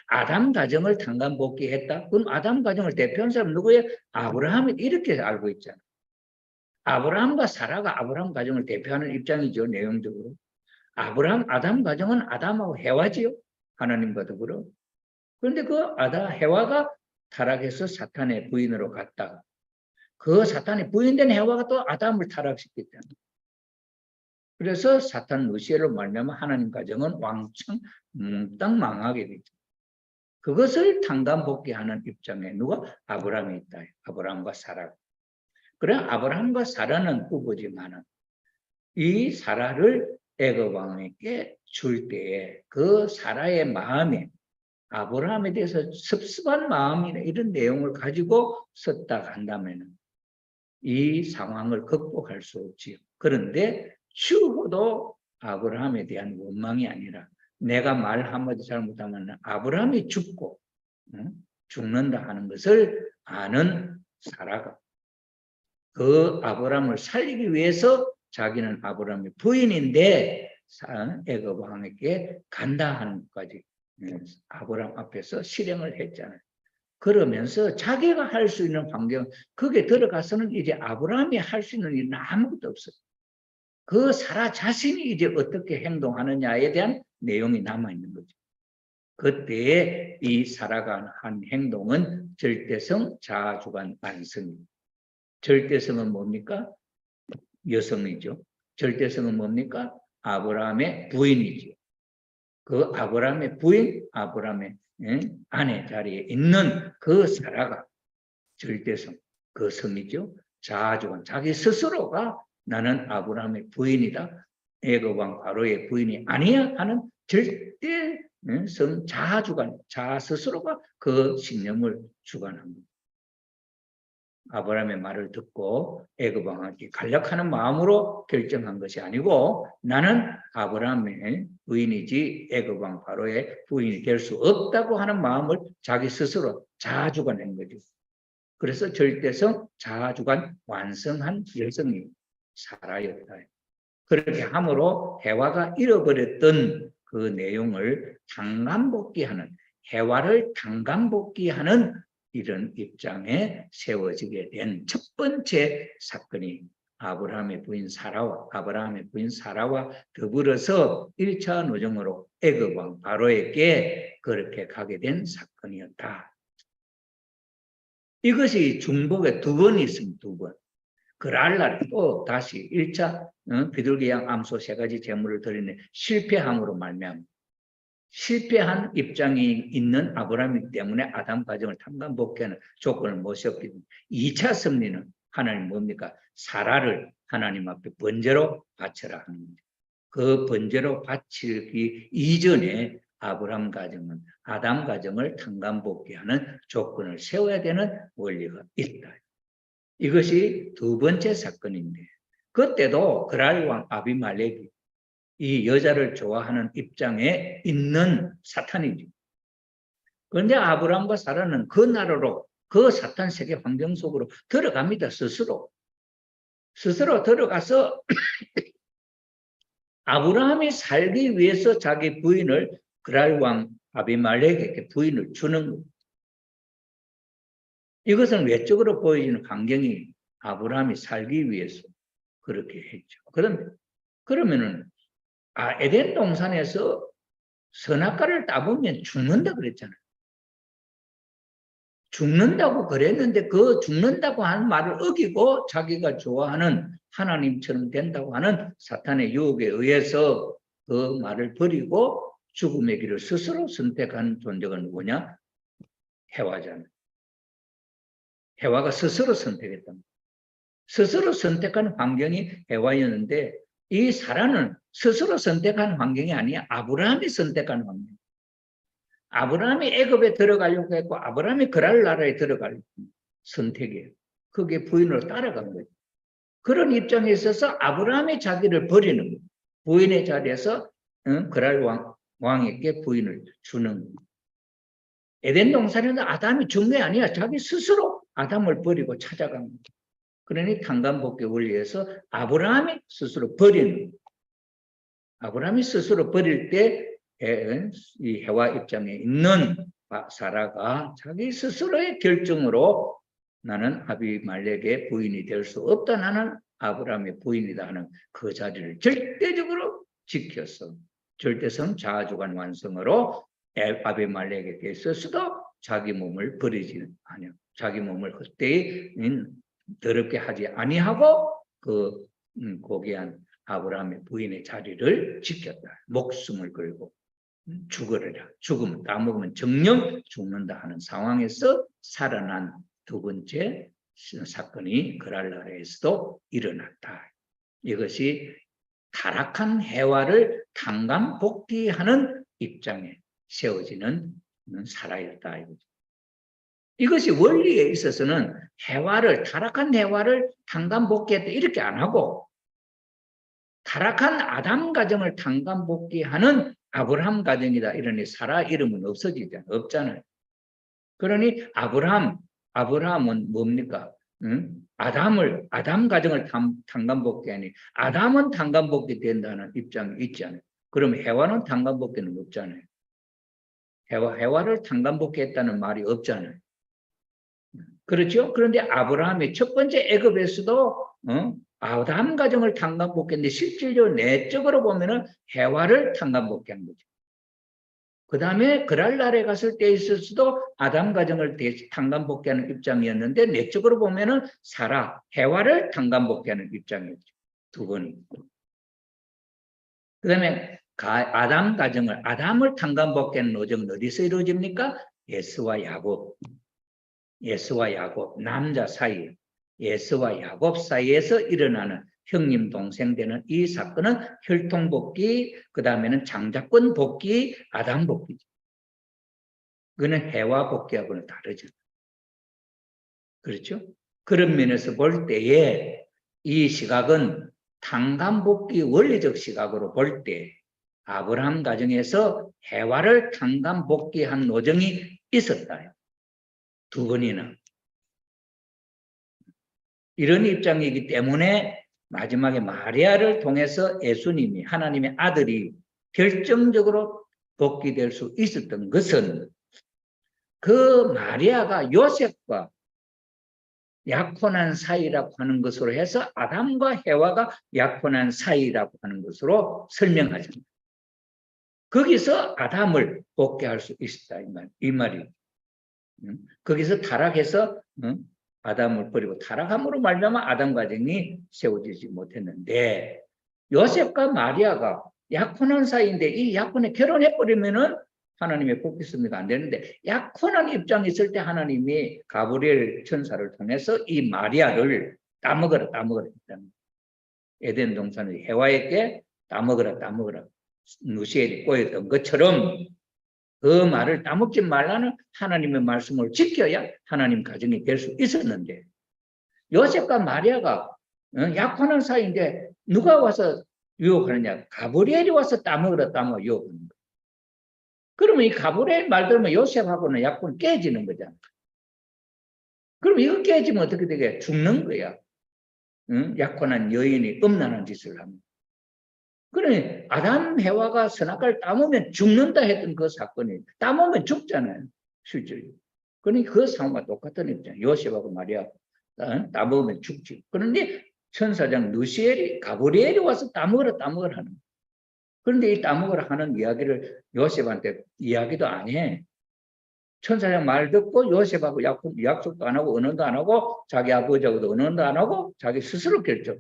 아담 가정을 탕감복귀했다. 그럼 아담 가정을 대표하는 사람은 누구예요? 아브라함이 이렇게 알고 있잖아요. 아브라함과 사라가 아브라함 가정을 대표하는 입장이죠. 내용적으로. 아담 가정은 아담하고 해와지요. 하나님과 더불어. 그런데 그 해와가 타락해서 사탄의 부인으로 갔다가 그 사탄의 부인된 해와가 또 아담을 타락시켰잖아요. 그래서 사탄 루시엘로 말미암아 하나님 가정은 왕창 몽땅 망하게 되죠. 그것을 탕감복귀하는 입장에 누가? 아브라함이 있다. 아브라함과 사라. 그래 아브라함과 사라는 부부지만은 이 사라를 애굽 왕에게 줄 때에 그 사라의 마음에 아브라함에 대해서 섭섭한 마음이나 이런 내용을 가지고 썼다 한다면은 이 상황을 극복할 수 없지요. 그런데 추후도 아브라함에 대한 원망이 아니라 내가 말 한마디 잘못하면 아브라함이 죽고 죽는다 하는 것을 아는 사라가 그 아브라함을 살리기 위해서 자기는 아브라함의 부인인데 애굽 왕에게 간다 하는 것까지 아브라함 앞에서 실행을 했잖아요. 그러면서 자기가 할 수 있는 환경, 거기에 들어가서는 이제 아브라함이 할 수 있는 일은 아무것도 없어요. 그 사라 자신이 이제 어떻게 행동하느냐에 대한 내용이 남아있는 거죠. 그때에 이 사라가 한 행동은 절대성, 자아주관, 완성입니다. 절대성은 뭡니까? 여성이죠. 절대성은 뭡니까? 아브라함의 부인이죠. 그 아브라함의 부인, 아브라함의 아내 자리에 있는 그 사라가 절대성, 그 성이죠. 자아주관, 자기 스스로가 나는 아브라함의 부인이다. 애굽 왕 바로의 부인이 아니야 하는 절대성, 자아주관, 자아 스스로가 그 신념을 주관합니다. 아브라함의 말을 듣고 애굽 왕에게 간략하는 마음으로 결정한 것이 아니고 나는 아브라함의 부인이지 애굽 왕 바로의 부인이 될 수 없다고 하는 마음을 자기 스스로 자아주관한 거죠. 그래서 절대성, 자아주관 완성한 여성이 사라였다. 그렇게 함으로 해와가 잃어버렸던 그 내용을 탕감복귀하는, 해와를 탕감복귀하는 이런 입장에 세워지게 된 첫 번째 사건이 아브라함의 부인 사라와 더불어서 1차 노정으로 애굽 왕 바로에게 그렇게 가게 된 사건이었다. 이것이 중복에 두 번 있습니다. 두 번. 그날날 또 다시 1차 비둘기 양 암소 3가지 제물을 드리는 실패함으로 말미암아 실패한 입장이 있는 아브라함이기 때문에 아담 가정을 탕감복귀하는 조건을 모셨기 때문에 2차 승리는 하나님 뭡니까? 사라를 하나님 앞에 번제로 바쳐라 하는 거죠. 그 번제로 바치기 이전에 아브라함 가정은 아담 가정을 탕감복귀하는 조건을 세워야 되는 원리가 있다. 이것이 두 번째 사건인데, 그때도 그랄 왕 아비멜렉이 이 여자를 좋아하는 입장에 있는 사탄이죠. 그런데 아브라함과 사라는 그 나라로, 그 사탄 세계 환경 속으로 들어갑니다. 스스로 들어가서 아브라함이 살기 위해서 자기 부인을 그랄 왕 아비멜렉에게 부인을 주는 겁니다. 이것은 외적으로 보여지는 환경이 아브라함이 살기 위해서 그렇게 했죠. 그러면은 에덴 동산에서 선악과를 따보면 죽는다 그랬잖아요. 죽는다고 그랬는데 그 죽는다고 하는 말을 어기고 자기가 좋아하는 하나님처럼 된다고 하는 사탄의 유혹에 의해서 그 말을 버리고 죽음의 길을 스스로 선택한 존재가 누구냐? 해와잖아요. 해와가 스스로 선택했다. 스스로 선택한 환경이 해와였는데 이 사라는 스스로 선택한 환경이 아니야. 아브라함이 선택한 환경. 아브라함이 애굽에 들어가려고 했고 아브라함이 그랄 나라에 들어가려고 선택이에요. 그게 부인으로 따라간 거예요. 그런 입장에 있어서 아브라함이 자기를 버리는 거예요. 부인의 자리에서 그랄 왕에게 부인을 주는 거예요. 에덴 동산에는 아담이 준 게 아니야. 자기 스스로 아담을 버리고 찾아간 거예요. 그러니 탕감복귀 원리에서 아브라함이 스스로 버리는 거예요. 아브라함이 스스로 버릴 때 이 해와 입장에 있는 사라가 자기 스스로의 결정으로 나는 아비멜렉의 부인이 될 수 없다. 나는 아브라함의 부인이다 하는 그 자리를 절대적으로 지켰어. 절대성 자아주관 완성으로 아비멜렉에게 있어서도 자기 몸을 버리지 않아요. 자기 몸을 헛되이 더럽게 하지 아니하고 그 고귀한 아브라함의 부인의 자리를 지켰다. 목숨을 걸고 죽으리라. 죽으면 따먹으면 정령 죽는다 하는 상황에서 살아난 두 번째 사건이 그랄 나라에서도 일어났다. 이것이 타락한 해와를 탕감복귀하는 입장에 세워지는 사라였다. 이것이 원리에 있어서는 타락한 해와를 탕감복귀했다 이렇게 안 하고 타락한 아담 가정을 탕감복귀하는 아브라함 가정이다. 이러니 사라 이름은 없잖아요. 그러니 아브라함은 뭡니까? 아담 가정을 탕감복귀하니 아담은 탕감복귀 된다는 입장이 있지 않아요. 그럼 해와는 탕감복귀는 없잖아요. 해와를 탕감복귀했다는 말이 없잖아요. 그렇죠? 그런데 아브라함의 첫 번째 애굽에서도 아담 가정을 탕감복귀했는데 실질적으로 내적으로 보면은 해와를 탕감복귀한 거죠. 그 다음에 그랄 날에 갔을 때 있어서도 아담 가정을 탕감복귀하는 입장이었는데 내적으로 보면은 해와를 탕감복귀하는 입장이었죠. 두 번이. 그 다음에 아담을 탕감복귀하는 노정은 어디서 이루어집니까? 예스와 야곱 남자 사이 예스와 야곱 사이에서 일어나는 형님 동생 되는 이 사건은 혈통 복귀, 그 다음에는 장자권 복귀, 아담 복귀죠. 그거는 해와 복귀하고는 다르죠. 그렇죠? 그런 면에서 볼 때에 이 시각은 탕감 복귀 원리적 시각으로 볼 때 아브라함 가정에서 해와를 탕감 복귀한 노정이 있었다. 두 번이나. 이런 입장이기 때문에 마지막에 마리아를 통해서 예수님이 하나님의 아들이 결정적으로 복귀될 수 있었던 것은 그 마리아가 요셉과 약혼한 사이라고 하는 것으로 해서 아담과 해와가 약혼한 사이라고 하는 것으로 설명하십니다. 거기서 아담을 복귀할 수 있었다 이 말이에요. 거기서 타락해서 아담을 버리고 타락함으로 말미암아 아담 가정이 세워지지 못했는데 요셉과 마리아가 약혼한 사이인데 이 약혼에 결혼해버리면은 하나님의 복귀성리가 안 되는데 약혼한 입장에 있을 때 하나님이 가브리엘 천사를 통해서 이 마리아를 따먹어라 했다는 에덴 동산의 해와에게 따먹어라 따먹어라 누시엘이 꼬였던 것처럼 그 말을 따먹지 말라는 하나님의 말씀을 지켜야 하나님 가정이 될 수 있었는데 요셉과 마리아가 약혼한 사이인데 누가 와서 유혹하느냐? 가브리엘이 와서 따먹으라 따먹어 유혹하는 거야. 그러면 이 가브리엘 말 들으면 요셉하고는 약혼 깨지는 거잖아. 그럼 이거 깨지면 어떻게 되게 죽는 거야. 약혼한 여인이 음란한 짓을 하면. 그러니 아담 해와가 선악과를 따먹으면 죽는다 했던 그 사건이 따먹으면 죽잖아요. 실제로. 그러니까 그 상황과 똑같은 입장. 요셉하고 마리아 따먹으면 죽지. 그런데 천사장 누시엘이 가브리엘이 와서 따먹으라 따먹으라 하는 거예요. 그런데 이 따먹으라 하는 이야기를 요셉한테 이야기도 안 해. 천사장 말 듣고 요셉하고 약속도 안 하고 언언도 안 하고 자기 아버지하고도 언언도 안 하고 자기 스스로 결정.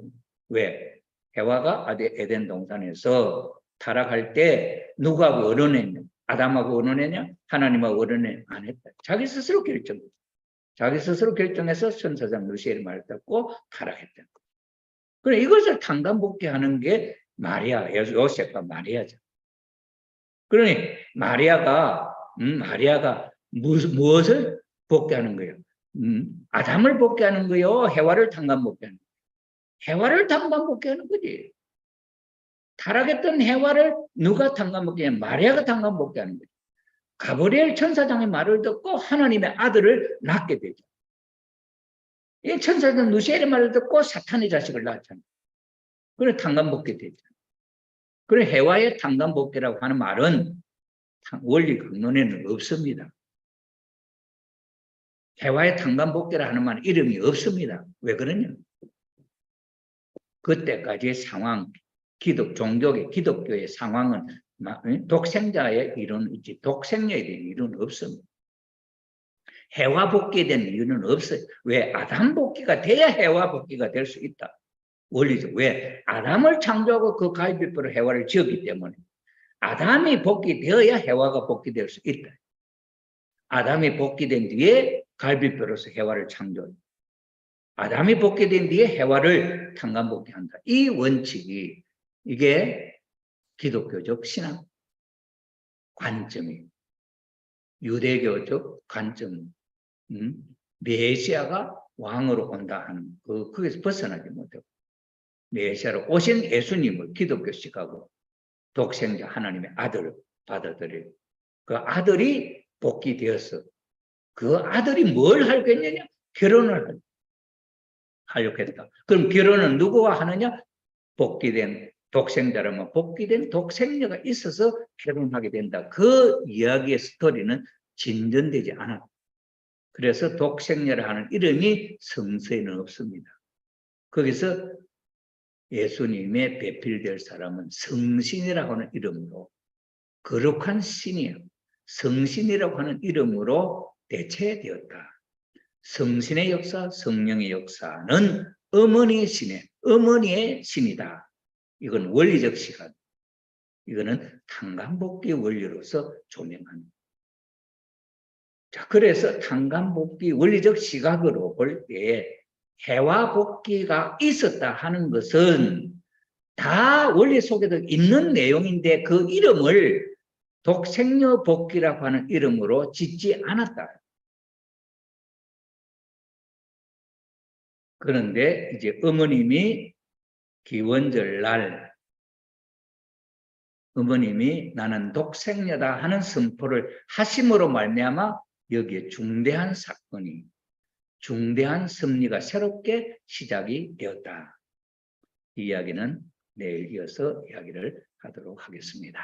왜? 해와가 에덴 동산에서 타락할 때 누구하고 언언했냐? 아담하고 언언했냐? 하나님하고 언언했냐? 안 했다. 자기 스스로 결정. 자기 스스로 결정해서 천사장 누시엘의 말을 듣고 타락했다. 그래 이것을 탕감복귀하는 게 마리아, 요셉과 마리아죠. 그러니 마리아가 무엇을 복귀하는 거예요? 아담을 복귀하는 거요, 해와를 탕감복귀하는 거예요. 해와를 탕감복귀하는 거지. 타락했던 해와를 누가 탕감복귀하냐? 마리아가 탕감복귀하는 거죠. 가브리엘 천사장의 말을 듣고 하나님의 아들을 낳게 되죠. 이 천사장 누시엘의 말을 듣고 사탄의 자식을 낳았잖아요. 그래 탕감복귀 되죠. 그래 해와의 탕감복귀라고 하는 말은 원리 근원에는 없습니다. 해와의 탕감복귀라 하는 말은 이름이 없습니다. 왜 그러냐? 그때까지의 상황, 기독교의 상황은 독생자의 이론은 있지 독생녀에 대한 이론은 없습니다. 해와 복귀에 대한 이유는 없어요. 왜? 아담 복귀가 돼야 해와 복귀가 될 수 있다. 원리죠. 왜? 아담을 창조하고 그 갈빗불로 해와를 지었기 때문에 아담이 복귀되어야 해와가 복귀될 수 있다. 아담이 복귀된 뒤에 갈빗불로서 해와를 창조해. 아담이 복귀된 뒤에 해와를 탕감복귀한다. 이 원칙이 이게 기독교적 신앙 관점이에요. 유대교적 관점. 메시아가 왕으로 온다 하는 거기서 벗어나지 못하고 메시아로 오신 예수님을 기독교식하고 독생자 하나님의 아들을 받아들여요. 그 아들이 복귀되어서 그 아들이 뭘 하겠느냐? 결혼을 하려고 했다. 그럼 결혼은 누구와 하느냐? 복귀된 독생자라면 복귀된 독생녀가 있어서 결혼하게 된다. 그 이야기의 스토리는 진전되지 않았다. 그래서 독생녀를 하는 이름이 성서에는 없습니다. 거기서 예수님의 배필될 사람은 성신이라고 하는 이름으로 거룩한 신이에요. 성신이라고 하는 이름으로 대체되었다. 성신의 역사, 성령의 역사는 어머니의 신이다. 이건 원리적 시각. 이거는 탕감복귀 원리로서 조명합니다. 자, 그래서 탕감복귀 원리적 시각으로 볼 때 해와 복귀가 있었다 하는 것은 다 원리 속에도 있는 내용인데 그 이름을 독생녀 복귀라고 하는 이름으로 짓지 않았다. 그런데 이제 어머님이 기원절 날 어머님이 나는 독생녀다 하는 선포를 하심으로 말미암아 여기에 중대한 사건이 중대한 섭리가 새롭게 시작이 되었다. 이 이야기는 내일 이어서 이야기를 하도록 하겠습니다.